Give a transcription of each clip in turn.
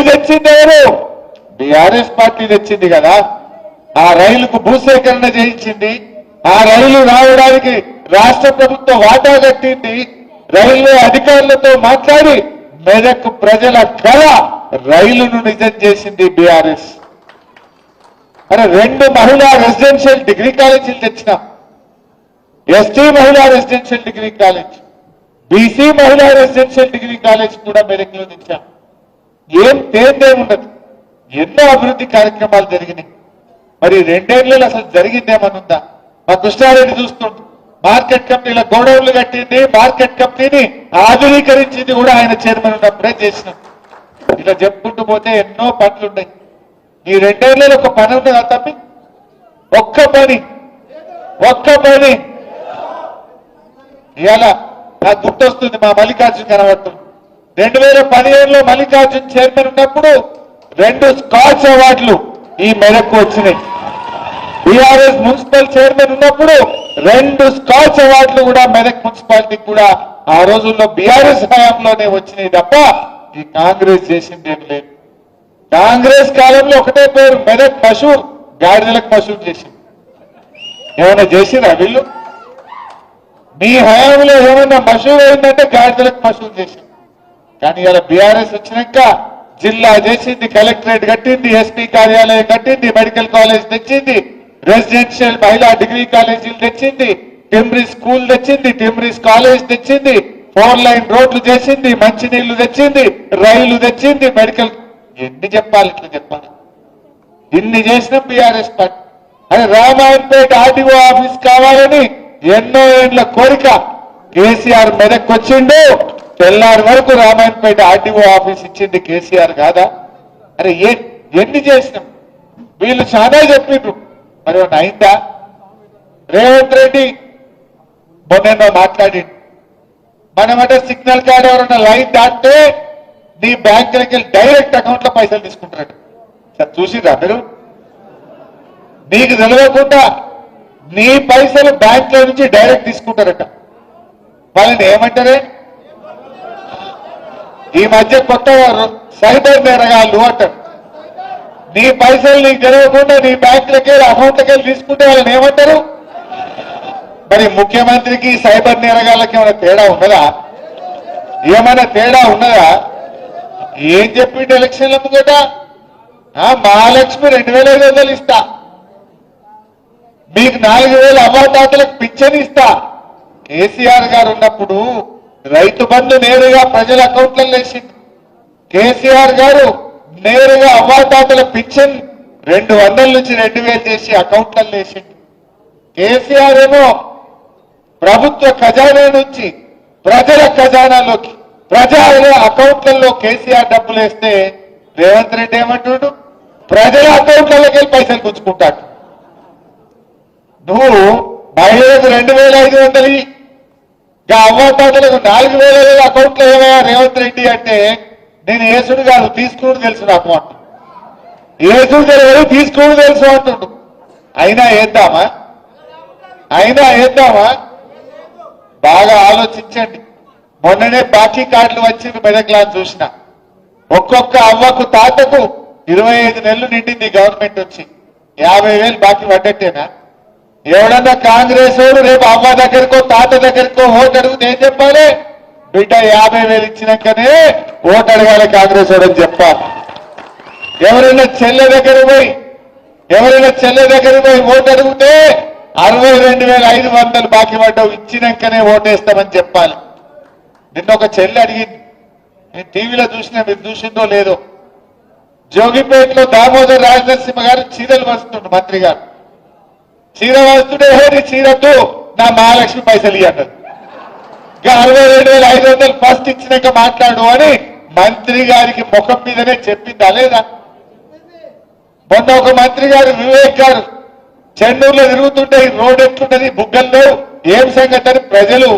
తెచ్చింది ఎవరు? BRS party తెచ్చింది కదా. ఆ రైలుకు భూసేకరణ చేయించింది, ఆ రైలు రావడానికి రాష్ట్ర ప్రభుత్వం వాటా కట్టింది, రైల్వే అధికారులతో మాట్లాడి మెదక్ ప్రజల కళ రైలును నిజం చేసింది బీఆర్ఎస్. అరే 2 మహిళా రెసిడెన్షియల్ డిగ్రీ కాలేజీలు తెచ్చినాం. ఎస్టీ మహిళా రెసిడెన్షియల్ డిగ్రీ కాలేజ్, బీసీ మహిళా రెసిడెన్షియల్ డిగ్రీ కాలేజ్ కూడా మెదక్లో తెచ్చాం. ఏం తేందేముండదు, ఎన్నో అభివృద్ధి కార్యక్రమాలు జరిగినాయి. మరి 2 ఏళ్లలో అసలు జరిగిందేమనుందా? మా కృష్ణారెడ్డి చూస్తుంటే మార్కెట్ కంపెనీల గోడౌన్లు కట్టింది, మార్కెట్ కంపెనీని ఆధునీకరించింది కూడా ఆయన చైర్మన్ ఉన్నప్పుడే చేసినాం. ఇట్లా చెప్పుకుంటూ పోతే ఎన్నో పనులు ఉన్నాయి. ఈ 2 ఏళ్లలో ఒక పని ఉన్నదా తప్పి? ఒక్క పని ఇవాళ నాకు గుర్తొస్తుంది, మా మల్లికార్జున్ కనబడుతుంది. 2015లో మల్లికార్జున్ చైర్మన్ ఉన్నప్పుడు 2 స్కాచ్ అవార్డులు ఈ మెదక్కు వచ్చినాయి. బీఆర్ఎస్ మున్సిపల్ చైర్మన్ ఉన్నప్పుడు 2 స్కాచ్ అవార్డులు కూడా మెదక్ మున్సిపాలిటీకి కూడా ఆ రోజుల్లో బీఆర్ఎస్ హయాంలోనే వచ్చినాయి తప్ప ఈ కాంగ్రెస్ చేసింది ఏం లేదు. కాంగ్రెస్ కాలంలో ఒకటే పేరు మెదక్ మషూర్, గాడిదలకు మషూర్ చేసింది. ఏమైనా చేసిరా వీళ్ళు? మీ హయాంలో ఏమైనా మషూర్ అయిందంటే గాడిదలకు మషూర్ చేసింది. కానీ ఇలా బీఆర్ఎస్ వచ్చినాక జిల్లా చేసింది, కలెక్టరేట్ కట్టింది, ఎస్పీ కార్యాలయం కట్టింది, మెడికల్ కాలేజ్ తెచ్చింది, రెసిడెన్షియల్ మహిళా డిగ్రీ కాలేజీలు తెచ్చింది, టిమ్రీ స్కూల్ తెచ్చింది, టిమ్రీస్ కాలేజ్ తెచ్చింది, 4 లైన్ రోడ్లు చేసింది, మంచినీళ్లు తెచ్చింది, రైలు తెచ్చింది, మెడికల్. ఎన్ని చెప్పాలి? ఇట్లా చెప్పాలి. ఇన్ని చేసిన బీఆర్ఎస్ పార్టీ. అదే రామాయణపేట ఆర్టీఓ ఆఫీస్ కావాలని ఎన్నో ఏళ్ల కోరిక. కేసీఆర్ మెదక్ వచ్చిండు, తెల్లారి వరకు రామాయణపేట ఆర్టీఓ ఆఫీస్ ఇచ్చింది కేసీఆర్ కాదా? అరే ఎన్ని చేసినాం? వీళ్ళు చాలా చెప్పిండ్రు, మరి ఒకటి అయిందా? రేవంత్ రెడ్డి మొన్న మాట్లాడి మనమంటే సిగ్నల్ కార్డు ఎవరన్నా లైన్ దాటితే నీ బ్యాంకులకి వెళ్ళి డైరెక్ట్ అకౌంట్ లో పైసలు తీసుకుంటారట. సార్ చూసిరా మీరు? నీకు తెలియకుండా నీ పైసలు బ్యాంక్ లో నుంచి డైరెక్ట్ తీసుకుంటారట. వాళ్ళని ఏమంటారే? ఈ మధ్య కొత్త సైబర్ నేరగాళ్ళు అంటారు. నీ పైసలు నీకు తెలియకుండా నీ బ్యాంకులకి అకౌంట్లకి వెళ్ళి తీసుకుంటే వాళ్ళని ఏమంటారు? మరి ముఖ్యమంత్రికి సైబర్ నేరగాళ్ళకి ఏమైనా తేడా ఉన్నదా? ఏమైనా తేడా ఉన్నదా? ఏం చెప్పిండు ఎలక్షన్ల ముంగట? మహాలక్ష్మి 2500 ఇస్తా, మీకు 4000 అవ్వాతాతలకు పింఛన్ ఇస్తా. కేసీఆర్ గారు ఉన్నప్పుడు రైతు బంధు నేరుగా ప్రజల అకౌంట్లలో వేసింది. కేసీఆర్ గారు నేరుగా అవ్వాతాతల పింఛన్ 200 నుంచి 2000 చేసి అకౌంట్లలో వేసింది. కేసీఆర్ ఏమో ప్రభుత్వ ఖజానా నుంచి ప్రజల ఖజానాలోకి, ప్రజల అకౌంట్లలో కేసీఆర్ డబ్బులు వేస్తే రేవంత్ రెడ్డి ఏమంటున్నాడు? ప్రజల అకౌంట్లలోకి వెళ్ళి పైసలు పుచ్చుకుంటాడు. నువ్వు మహిళలకు 2500 ఇక అవ్వాతాతలకు 4000 అకౌంట్లో ఏమయ్యా రేవంత్ రెడ్డి అంటే, నేను ఏసుడు కాదు తీసుకుని తెలుసు నాకు అంటు. ఏసుడు తెలియదు తీసుకుని తెలుసు అంటుండు. అయినా వేద్దామా? బాగా ఆలోచించండి. మొన్ననే బాకీ కార్డులు వచ్చి మెదక్లా చూసిన. ఒక్కొక్క అవ్వకు తాతకు 25 నెలలు నిండింది గవర్నమెంట్ వచ్చి. 50,000 బాకీ పడ్డట్టేనా? ఎవడన్నా కాంగ్రెస్ వాడు రేపు అవ్వ దగ్గరకో తాత దగ్గరకో ఓటు అడిగితే ఏం చెప్పాలి? బిడ్డ 50,000 ఇచ్చినాకనే ఓటు అడగాలి కాంగ్రెస్ వాడని చెప్పాలి. ఎవరైనా చెల్లె దగ్గర పోయి ఓటు అడిగితే 62,500 బాకీ పడ్డావు, ఇచ్చినాకనే ఓటేస్తామని చెప్పాలి. నిన్న ఒక చెల్లి అడిగింది, నేను టీవీలో చూసిన, మీరు చూసిందో లేదో, జోగిపేటలో దామోదర్ రాజనరసింహ గారు చీరలు వస్తుండు. మంత్రి గారు చీర వస్తుంటే నీ చీరతో నా మహాలక్ష్మి పైసలు ఇవ్వండి, ఇంకా 62,500 ఫస్ట్ ఇచ్చినాక మాట్లాడు అని మంత్రి గారికి ముఖం మీదనే చెప్పిందా లేదా? మొన్న ఒక మంత్రి గారు వివేక్ గారు చెన్నూరులో తిరుగుతుంటే ఈ రోడ్ ఎట్లున్నది బుగ్గల్లో ఏం సంగతి అని ప్రజలు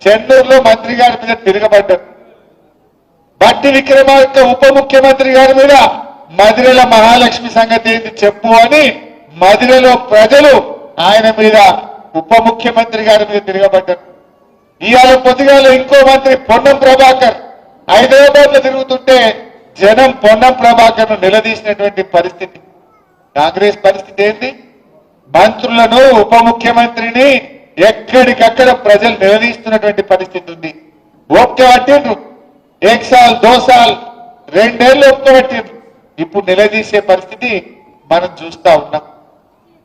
చెన్నూరులో మంత్రి గారి మీద తిరగబడ్డారు. బట్టి విక్రమార్క ఉప ముఖ్యమంత్రి గారి మీద మదిరెల మహాలక్ష్మి సంగతి ఏంటి చెప్పు అని మదిరెలో ప్రజలు ఆయన మీద ఉప ముఖ్యమంత్రి గారి మీద తిరగబడ్డారు. ఇవాళ పొద్దుగాల ఇంకో మంత్రి పొన్నం ప్రభాకర్ హైదరాబాద్ లో తిరుగుతుంటే జనం పొన్నం ప్రభాకర్ను నిలదీసినటువంటి పరిస్థితి. కాంగ్రెస్ పరిస్థితి ఏంటి? మంత్రులను ఉప ముఖ్యమంత్రిని ఎక్కడికక్కడ ప్రజలు నిలదీస్తున్నటువంటి పరిస్థితి ఉంది. ఒక్కబట్టిండ్రు, 1 సాల్ 2 సాల్ 2 ఏళ్ళు ఒక్కబట్టిండ్రు. ఇప్పుడు నిలదీసే పరిస్థితి మనం చూస్తా ఉన్నాం.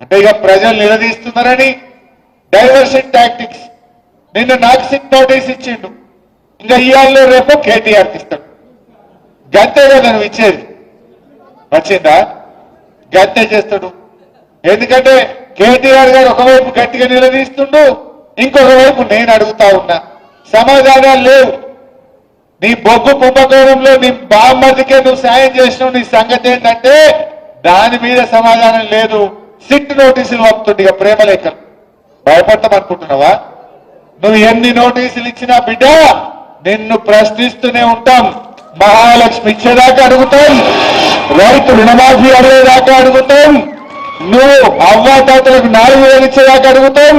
అంటే ఇక ప్రజలు నిలదీస్తున్నారని డైవర్షన్ టాక్టిక్స్. నిన్న నాకు సిట్ నోటీస్ ఇచ్చిండు, ఇంకా ఇవాళ రేపు కేటీఆర్ ఇస్తాడు. గంతే కదా నువ్వు ఇచ్చేది. వచ్చిందా? గంతే చేస్తాడు. ఎందుకంటే కేటీఆర్ గారు ఒకవైపు గట్టిగా నిలదీస్తుండు, ఇంకొక వైపు నేను అడుగుతా ఉన్నా. సమాధానాలు లేవు. నీ బొగ్గు కుంభకోణంలో నీ బామ్మదికే నువ్వు సాయం చేసినావు, నీ సంగతి ఏంటంటే దాని మీద సమాధానం లేదు. సిట్ నోటీసులు పంపుతుంది. ఇక ప్రేమలేఖలు భయపడతామనుకుంటున్నావా? నువ్వు ఎన్ని నోటీసులు ఇచ్చినా బిడ్డ నిన్ను ప్రశ్నిస్తూనే ఉంటాం. మహాలక్ష్మి ఇచ్చేదాకా అడుగుతాం, రైతు రుణమాఫీ అడిగేదాకా అడుగుతాం, నువ్వు అవ్వాతాతలకు 4,000 ఇచ్చేదాకా అడుగుతాం,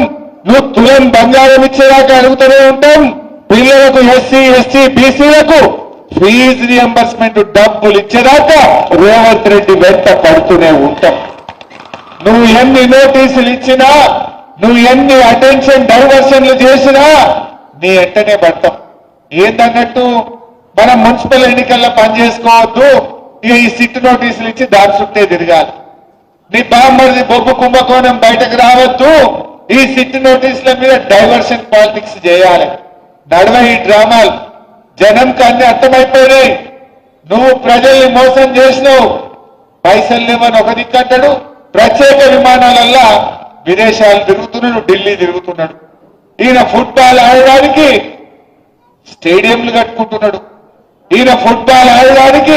నువ్వు తులం బంగారం ఇచ్చేదాకా అడుగుతూనే ఉంటాం. పిల్లలకు ఎస్సీ ఎస్టీ బీసీలకు ఫీజు రియంబర్స్మెంట్ డబ్బులు ఇచ్చేదాకా రేవంత్ రెడ్డి వెంట పడుతూనే ఉంటాం. నువ్వు ఎన్ని నోటీసులు ఇచ్చినా, నువ్వు ఎన్ని అటెన్షన్ డైవర్షన్లు చేసినా నీ వెంటనే పడతాం. ఏందన్నట్టు మనం మున్సిపల్ ఎన్నికల్లో పనిచేసుకోవద్దు, ఇక ఈ సిట్ నోటీసులు ఇచ్చి దాని చుట్టే తిరగాలి. నీ బామ్మరిది బొగ్గు కుంభకోణం బయటకు రావద్దు, ఈ సిట్ నోటీసుల మీద డైవర్షన్ పాలిటిక్స్ చేయాలి. నడవ ఈ డ్రామాలు. జనంకి అన్ని అర్థమైపోయినాయి. నువ్వు ప్రజల్ని మోసం చేసినావు. పైసలు లేవని ఒక దిక్కంటాడు, ప్రత్యేక విమానాలల్లా విదేశాలు తిరుగుతున్నాడు, ఢిల్లీ తిరుగుతున్నాడు. ఈయన ఫుట్బాల్ ఆడడానికి స్టేడియంలు కట్టుకుంటున్నాడు. ఈయన ఫుట్బాల్ ఆడడానికి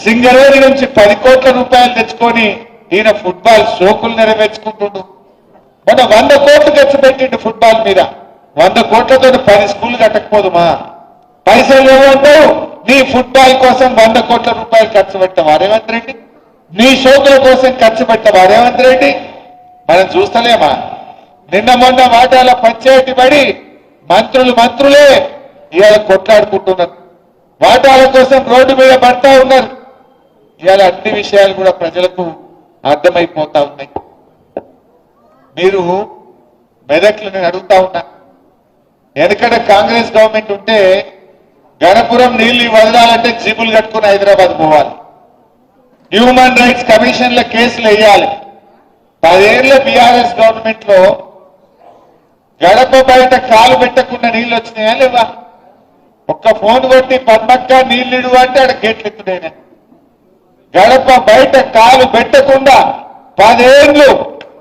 సింగరేణి నుంచి 10 కోట్ల రూపాయలు తెచ్చుకొని ఈయన ఫుట్బాల్ షోకులు నెరవేర్చుకుంటుండు. మొన్న 100 కోట్లు ఖర్చు పెట్టిండు ఫుట్బాల్ మీద. 100 కోట్లతో 10 స్కూల్ కట్టకపోదుమా? పైసలు లేవంటావు. నీ ఫుట్బాల్ కోసం 100 కోట్ల రూపాయలు ఖర్చు పెట్టావా రేవంత్ రెడ్డి? నీ షోకుల కోసం ఖర్చు పెట్టావా రేవంత్ రెడ్డి? మనం చూస్తలేమా? నిన్న మొన్న వాటాల పంచాయతీ పడి మంత్రులే ఇవాళ కొట్లాడుకుంటున్నారు. వాటాల కోసం రోడ్డు మీద పడతా ఉన్నారు. ఇవాళ అన్ని విషయాలు కూడా ప్రజలకు అర్థమైపోతా ఉన్నాయి. మీరు మెదక్లు నేను అడుగుతా ఉన్నా, వెనకడ కాంగ్రెస్ గవర్నమెంట్ ఉంటే గణపురం నీళ్లు వదలాలంటే జీపులు కట్టుకుని హైదరాబాద్ పోవాలి. హ్యూమన్ రైట్స్ కమిషన్ల కేసులు వేయాలి. 10 ఏళ్ల బీఆర్ఎస్ గవర్నమెంట్ లో గడప బయట కాలు పెట్టకుండా నీళ్లు వచ్చినాయా లేవా? ఒక్క ఫోన్ కొట్టి పద్మక్క నీళ్లు అంటే ఆడ గేట్లు ఎత్తుడైనా. గడప బయట కాలు పెట్టకుండా 10 ఏళ్లు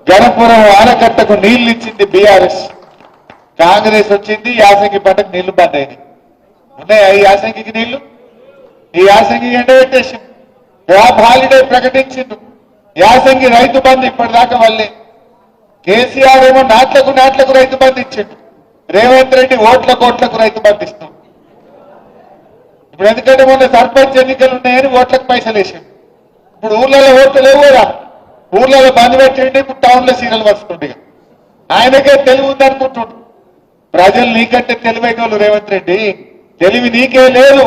గణపురం ఆనకట్టకు నీళ్లు ఇచ్చింది బీఆర్ఎస్. కాంగ్రెస్ వచ్చింది, యాసంగి పంటకు నీళ్లు బంద్ అయినాయి. ఉన్నాయా ఈ యాసంగికి నీళ్లు? ఈ యాసంగి ఎండబెట్టేసి క్రాప్ హాలిడే ప్రకటించిండు. యాసంగి రైతు బంధు ఇప్పటిదాకా వల్లే. కేసీఆర్ ఏమో నాట్లకు రైతు బంధు ఇచ్చిండు. రేవంత్ రెడ్డి ఓట్లకు రైతు బంధు ఇస్తాం. ఇప్పుడు ఎందుకంటే మొన్న సర్పంచ్ ఎన్నికలు ఉన్నాయని ఓట్లకు పైసలు వేసిండు. ఇప్పుడు ఊర్లలో ఓట్లు లేవు కదా, ఊర్లలో బంద్ పెట్టండి. ఇప్పుడు టౌన్లో సీరియల్ వస్తుండే. ఆయనకే తెలివి ఉందనుకుంటుండు. ప్రజలు నీకంటే తెలివైన వాళ్ళు రేవంత్ రెడ్డి. తెలివి నీకే లేదు,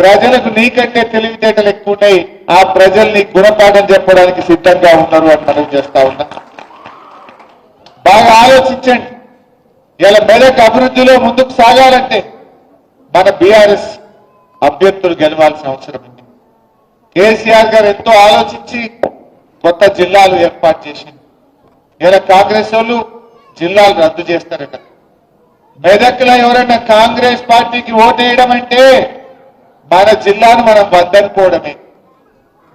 ప్రజలకు నీకంటే తెలివితేటలు ఎక్కువ ఉన్నాయి. ఆ ప్రజల్ని గుణపాఠం చెప్పడానికి సిద్ధంగా ఉన్నారు అని మనం చేస్తా ఉన్నా. బాగా ఆలోచించండి. ఇలా మెదక్ అభివృద్ధిలో ముందుకు సాగాలంటే మన బీఆర్ఎస్ అభ్యర్థులు గెలవాల్సిన అవసరం ఉంది. కేసీఆర్ గారు ఎంతో ఆలోచించి కొత్త జిల్లాలు ఏర్పాటు చేసింది. ఇలా కాంగ్రెస్ వాళ్ళు జిల్లాలు రద్దు చేస్తారట. మెదక్లో ఎవరైనా కాంగ్రెస్ పార్టీకి ఓటేయడం అంటే మన జిల్లాను మనం వద్దనుకోవడమే.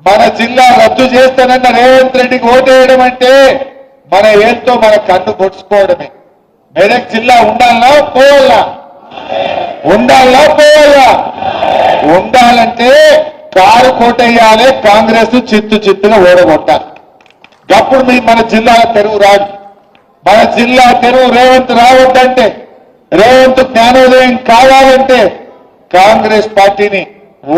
మన జిల్లా రద్దు చేస్తానన్న రేవంత్ రెడ్డికి ఓటేయడం అంటే మన ఏళ్ళతో మన కన్ను పొడుచుకోవడమే. మెదక్ జిల్లా ఉండాలనా పోవాలా? ఉండాలా పోవాలా? ఉండాలంటే కారు కోటేయాలి, కాంగ్రెస్ చిత్తుగా ఓడగొట్టాలి. అప్పుడు మన జిల్లా తెరువు రాదు. మన జిల్లా తెరువు రేవంత్ రావద్దంటే, రేవంత్ జ్ఞానోదయం కావాలంటే కాంగ్రెస్ పార్టీని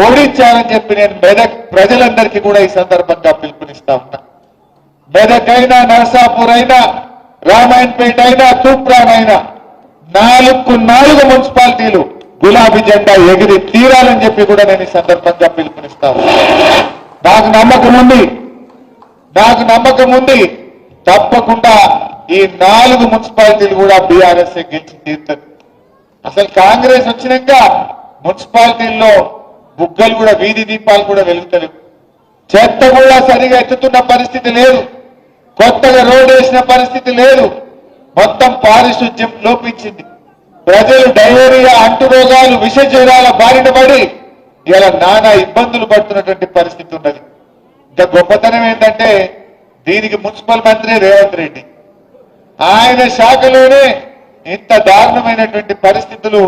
ఓడించాలని చెప్పి నేను మెదక్ ప్రజలందరికీ కూడా ఈ సందర్భంగా పిలుపునిస్తా ఉన్నా. మెదక్ అయినా, నర్సాపూర్ అయినా, రామాయణపేట అయినా, తూప్రాన్ అయినా 4 మున్సిపాలిటీలు గులాబీ జెండా ఎగిరి తీరాలని చెప్పి కూడా నేను ఈ సందర్భంగా పిలుపునిస్తాను. నాకు నమ్మకం ఉంది తప్పకుండా ఈ 4 మున్సిపాలిటీలు కూడా బీఆర్ఎస్ గెలిచి తీరుతుంది. అసలు కాంగ్రెస్ వచ్చినాక మున్సిపాలిటీల్లో బుగ్గలు కూడా, వీధి దీపాలు కూడా వెలుగుతలేవు. చెత్త కూడా సరిగా ఎత్తుతున్న పరిస్థితి లేదు. కొత్తగా రోడ్డు వేసిన పరిస్థితి లేదు. మొత్తం పారిశుధ్యం లోపించింది. ప్రజలు డయేరియా, అంటురోగాలు, విష జ్వరాల బారిన పడి ఇలా నానా ఇబ్బందులు పడుతున్నటువంటి పరిస్థితి ఉన్నది. ఇంకా గొప్పతనం ఏంటంటే దీనికి మున్సిపల్ మంత్రి రేవంత్ రెడ్డి, ఆయన శాఖలోనే ఇంత దారుణమైనటువంటి పరిస్థితులు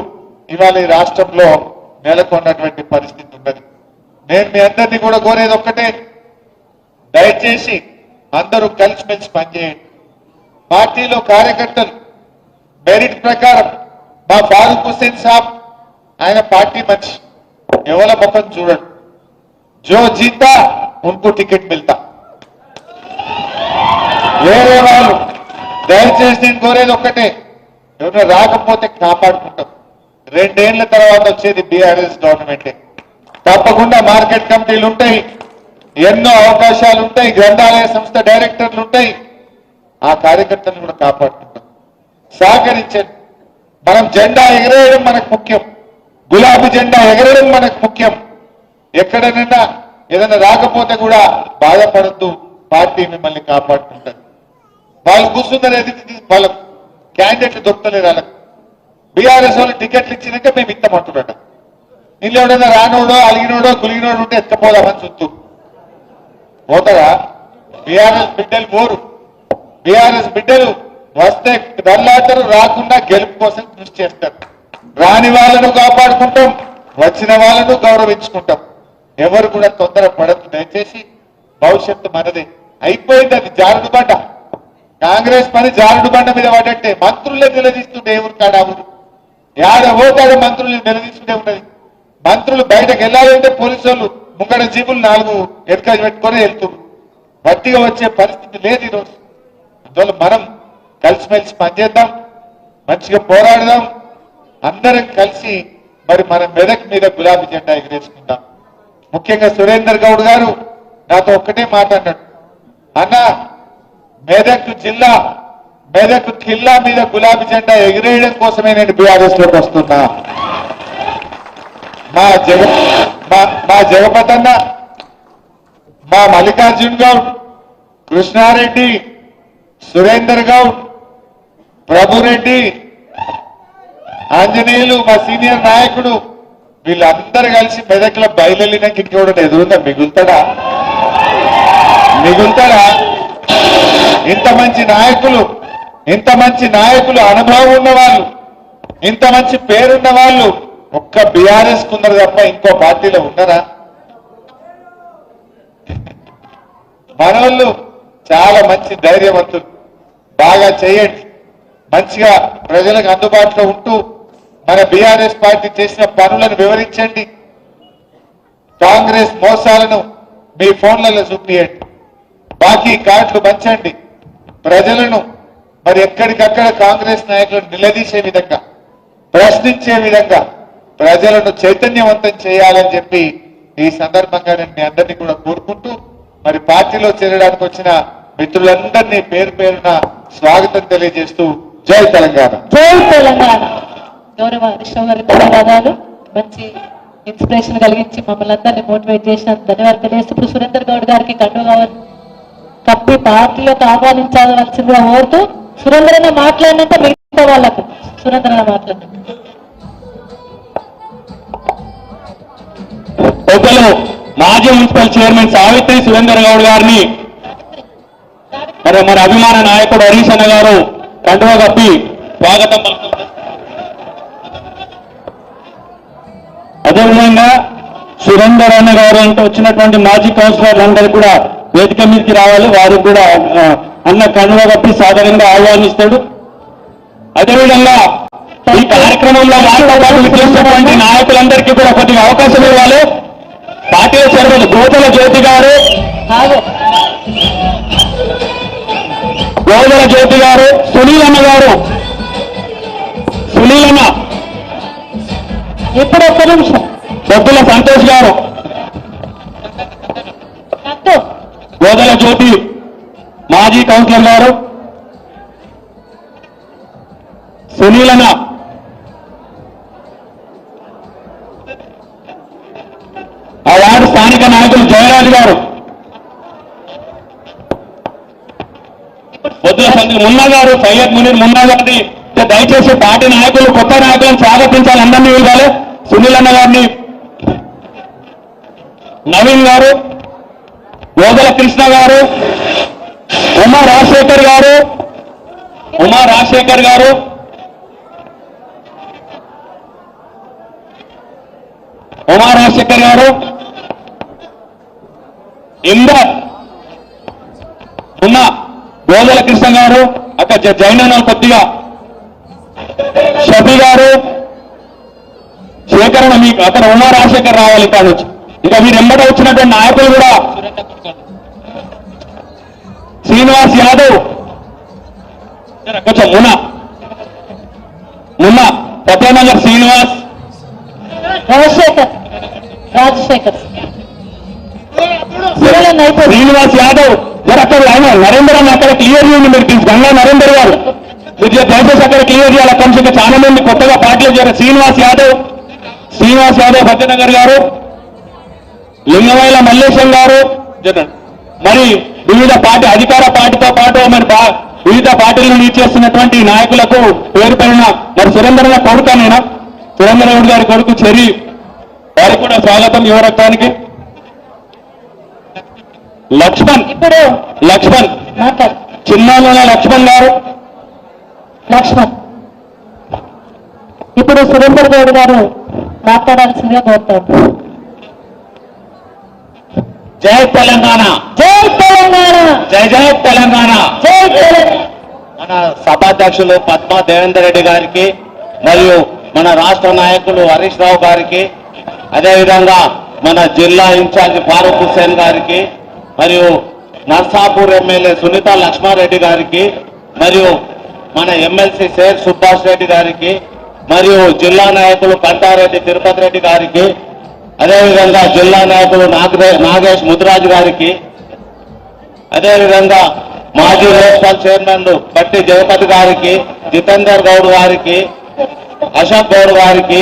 ఇవాళ ఈ రాష్ట్రంలో నెలకొన్నటువంటి పరిస్థితి ఉన్నది. నేను మీ అందరినీ కూడా కోరేది ఒక్కటే, దయచేసి అందరూ కలిసిమెలిసి పనిచేయండి. పార్టీలో కార్యకర్తలు మెరిట్ ప్రకారం మా ఫారూక్ హుస్సేన్ సాబ్ ఆయన పార్టీ మనిషి, ఎవరి ముఖం చూడండి. జో జీతా ఉनको టికెట్ మిల్తా. వేరే వాళ్ళు దయచేసి నేను కోరేది ఒక్కటే, ఎవరైనా రాకపోతే కాపాడుకుంటాం. 2 ఏళ్ల తర్వాత వచ్చేది బీఆర్ఎస్ గవర్నమెంటే. తప్పకుండా మార్కెట్ కమిటీలు ఉంటాయి, ఎన్నో అవకాశాలు ఉంటాయి, గ్రంథాలయ సంస్థ డైరెక్టర్లు ఉంటాయి. ఆ కార్యకర్తలను కూడా కాపాడుకుంటాం. సహకరించండి. మనం జెండా ఎగరేయడం మనకు ముఖ్యం, గులాబీ జెండా ఎగరడం మనకు ముఖ్యం. ఎక్కడైనా ఏదైనా రాకపోతే కూడా బాధపడద్దు, పార్టీ మిమ్మల్ని కాపాడుకుంటుంది. వాళ్ళు కూర్చున్నారు, వాళ్ళ క్యాండిడేట్లు దొరుకుతలేరు. వాళ్ళకు బీఆర్ఎస్ వాళ్ళు టికెట్లు ఇచ్చినాక మేము ఇస్తామంటున్నట. ఇల్లు ఎవడైనా రానోడో, అలిగినోడో, గులిగినోడు ఉంటే ఎత్తుకపోదామని చుట్టూ పోతారా? బీఆర్ఎస్ బిడ్డలు పోరు. బీఆర్ఎస్ బిడ్డలు వస్తే దల్లాటరు, రాకుండా గెలుపు కోసం కృషి చేస్తారు. రాని వాళ్ళను కాపాడుకుంటాం, వచ్చిన వాళ్ళను గౌరవించుకుంటాం. ఎవరు కూడా తొందర పడద్దు దయచేసి. భవిష్యత్తు మనది. అయిపోయింది అది జారుడు బండ. కాంగ్రెస్ పని జారుడు బండ మీద పడ్డట్టే. మంత్రులే నిలదీస్తుంటే ఎవరు కాడా ఊరు యాడ పోతాడు, మంత్రులు నిలదీస్తుంటే ఉన్నది. మంత్రులు బయటకు వెళ్ళాలంటే పోలీసు వాళ్ళు ముంగడ జీబులు 4 ఎడకాజు పెట్టుకొని వెళ్తున్నారు. వట్టిగా వచ్చే పరిస్థితి లేదు ఈరోజు. అందువల్ల మనం కలిసిమెలిసి పనిచేద్దాం, మంచిగా పోరాడదాం. అందరం కలిసి మరి మన మెదక్ మీద గులాబీ జెండా ఎగరేసుకుందాం. ముఖ్యంగా సురేందర్ గౌడ్ గారు నాతో ఒక్కటే మాట్లాడినాడు, అన్న మెదక్ జిల్లా మీద గులాబీ జెండా ఎగిరేయడం కోసమే నేను బీఆర్ఎస్ లోకి వస్తున్నా. మా జగపతి అన్న, మా మల్లికార్జున్ గౌడ్, కృష్ణారెడ్డి, సురేందర్ గౌడ్, ప్రభురెడ్డి, ఆంజనేయులు, మా సీనియర్ నాయకుడు, వీళ్ళందరూ కలిసి మెదక్లో బయలునాక ఇంకోటి ఎదురుందా? మిగులుతాడా? ఇంత మంచి నాయకులు, అనుభవం ఉన్న వాళ్ళు, ఇంత మంచి పేరున్న వాళ్ళు ఒక్క బీఆర్ఎస్ కున్నారు తప్ప ఇంకో పార్టీలో ఉన్నారా? మనోళ్ళు చాలా మంచి ధైర్యవంతులు. బాగా చేయండి, మంచిగా ప్రజలకు అందుబాటులో ఉంటూ మన బీఆర్ఎస్ పార్టీ చేసిన పనులను వివరించండి. కాంగ్రెస్ మోసాలను మీ ఫోన్లలో చూపియండి. బాకీ కార్డులు పంచండి. ప్రజలను మరి ఎక్కడికక్కడ కాంగ్రెస్ నాయకులను నిలదీసే విధంగా, ప్రశ్నించే విధంగా ప్రజలను చైతన్యవంతం చేయాలని చెప్పి ఈ సందర్భంగా నేను మీ అందరినీ కూడా కోరుకుంటూ, మరి పార్టీలో చేరడానికి వచ్చిన మిత్రులందరినీ పేరు పేరున స్వాగతం తెలియజేస్తూ జై తెలంగాణ. జై తెలంగాణ. గౌరవ విశ్వ గారికి ధన్యవాదాలు. మంచి ఇన్స్పిరేషన్ కలిగించి మమ్మల్ని అందరినీ మోటివేట్ చేసిన ధన్యవాదాలు తెలియజేస్తూ ఇప్పుడు సురేందర్ గౌడ్ గారికి కండుగా కప్పి పార్టీలోకి ఆహ్వానించవలసిందిగా కోరుతూ, సురేందర్ అన్న మాట్లాడినంత మిగతా వాళ్ళకు సురేందర్ అన్న మాట్లాడినంత పెద్దలు మాజీ మున్సిపల్ చైర్మన్ సావిత్రి సురేందర్ గౌడ్ గారిని మరి అభిమాన నాయకుడు హరీష్ అన్న గారు కండువా కప్పి స్వాగతం పలుకుతున్నారు. అదేవిధంగా సురేందర్ అన్న గారు అంటే వచ్చినటువంటి మాజీ కౌన్సిలర్లు అందరూ కూడా వేదిక మీదకి రావాలి. వారు కూడా అన్న కండువా కప్పి సాధారణంగా ఆహ్వానిస్తాడు. అదేవిధంగా ఈ కార్యక్రమంలో మాట్లాడాల్సినటువంటి నాయకులందరికీ కూడా కొద్దిగా అవకాశం ఇవ్వాలి. పార్టీల చైర్మన్ గోదల జ్యోతి గారు, సునీల్ అన్న, ఇప్పుడు ఒక్క నిమిషం. సొత్తుల సంతోష్ గారు, అద్దు. గోదల జ్యోతి మాజీ కౌన్సిలర్ గారు, సునీలన ఆ వార్డు స్థానిక నాయకులు జయరాజు గారు, పొద్దుల సంఘ మున్నా గారు, సయ్యద్ మునీర్ మున్నా గారిని దయచేసి పార్టీ నాయకులు కొత్త నాయకులను స్వాగతించాలి. అందరినీ ఇవ్వాలి. సునీల్ అన్న గారిని, నవీన్ గారు, గోదల కృష్ణ గారు, ఉమా రాజశేఖర్ గారు, ఉమా రాజశేఖర్ గారు, ఉమా రాజశేఖర్ గారు, ఇందర్ ఉన్న గోదల కృష్ణ గారు, అక్కడ జైన కొద్దిగా షఫీ గారు, శేఖరణ మీకు అక్కడ ఉమా రాజశేఖర్ రావాలి. ఇక్కడ నుంచి ఇక మీరు ఎంబట వచ్చినటువంటి నాయకులు కూడా శ్రీనివాస్ యాదవ్, కొంచెం మున్నా సత్యనగర్ శ్రీనివాస్, రాజశేఖర్ శ్రీనివాస్ యాదవ్ అక్కడ ఆయన నరేందర్ అని అక్కడ క్లియర్ చేయండి. మీరు గంగా నరేందర్ గారు మీరు దయచేసి అక్కడ క్లియర్ చేయాలి. అక్కడ నుంచి చాలా మంది కొత్తగా పార్టీలు చేరారు. శ్రీనివాస్ యాదవ్ సత్యనగర్ గారు, లింగమైల మల్లేశం గారు, మరి వివిధ పార్టీ అధికార పార్టీతో పాటు మరి వివిధ పార్టీలను లీడ్ చేస్తున్నటువంటి నాయకులకు పేరు పైన మరి సురేందర్ కొడుకనేనా సురేందర్ రెడ్డి గారి కొడుకు చెరి వారికి కూడా స్వాగతం. యువరక్తానికి లక్ష్మణ్, ఇప్పుడు లక్ష్మణ్ మాట్లాడు. చిన్నాల లక్ష్మణ్ గారు, లక్ష్మణ్ ఇప్పుడు సురేందర్ గౌడ్ గారు మాట్లాడాల్సిందిగా కోరుతారు. జై తెలంగాణ, జై తెలంగాణ, జై జై తెలంగాణ. జై తెలంగాణ. మన సభాధ్యక్షులు పద్మా దేవేందర్ రెడ్డి గారికి మరియు మన రాష్ట్ర నాయకులు హరీష్ రావు గారికి, అదేవిధంగా మన జిల్లా ఇన్ఛార్జి ఫారూక్ హుస్సేన్ గారికి, మరియు నర్సాపూర్ ఎమ్మెల్యే సునీత లక్ష్మారెడ్డి గారికి, మరియు మన ఎమ్మెల్సీ శేర్ సుభాష్ రెడ్డి గారికి, మరియు జిల్లా నాయకులు కంటారెడ్డి తిరుపతి రెడ్డి గారికి, అదేవిధంగా జిల్లా నాయకులు నాగేష్ ముదిరాజు గారికి, అదేవిధంగా మాజీ లోక్సభ చైర్మన్ బట్టి జగపతి గారికి, జితేందర్ గౌడ్ గారికి, అశోక్ గౌడ్ గారికి,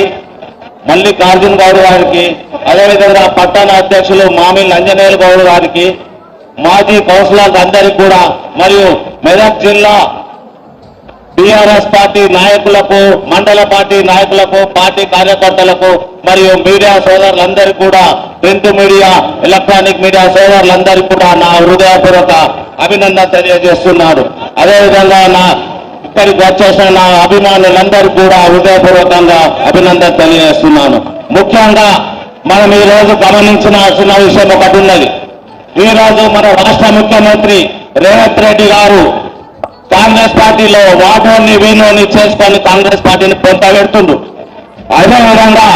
మల్లికార్జున్ గౌడ్ గారికి, అదేవిధంగా పట్టణ అధ్యక్షులు మామిల్ అంజనేయులు గౌడ్ గారికి, మాజీ కౌన్సిలర్స్ అందరికీ కూడా, మరియు మెదక్ జిల్లా టీఆర్ఎస్ పార్టీ నాయకులకు, మండల పార్టీ నాయకులకు, పార్టీ కార్యకర్తలకు, మరియు మీడియా సోదరులందరికీ కూడా, ప్రింట్ మీడియా, ఎలక్ట్రానిక్ మీడియా సోదరులందరికీ కూడా నా హృదయపూర్వక అభినందన తెలియజేస్తున్నాను. అదేవిధంగా ఇక్కడికి వచ్చేసిన నా అభిమానులందరికీ కూడా హృదయపూర్వకంగా అభినందన తెలియజేస్తున్నాను. ముఖ్యంగా మనం ఈ రోజు గమనించాల్సిన విషయం ఒకటి ఉన్నది. ఈ రోజు మన రాష్ట్ర ముఖ్యమంత్రి రేవంత్ రెడ్డి గారు కాంగ్రెస్ పార్టీలో వాటోని వీనోని చేసుకొని కాంగ్రెస్ పార్టీని పొందబెడుతుండ్రు. అదేవిధంగా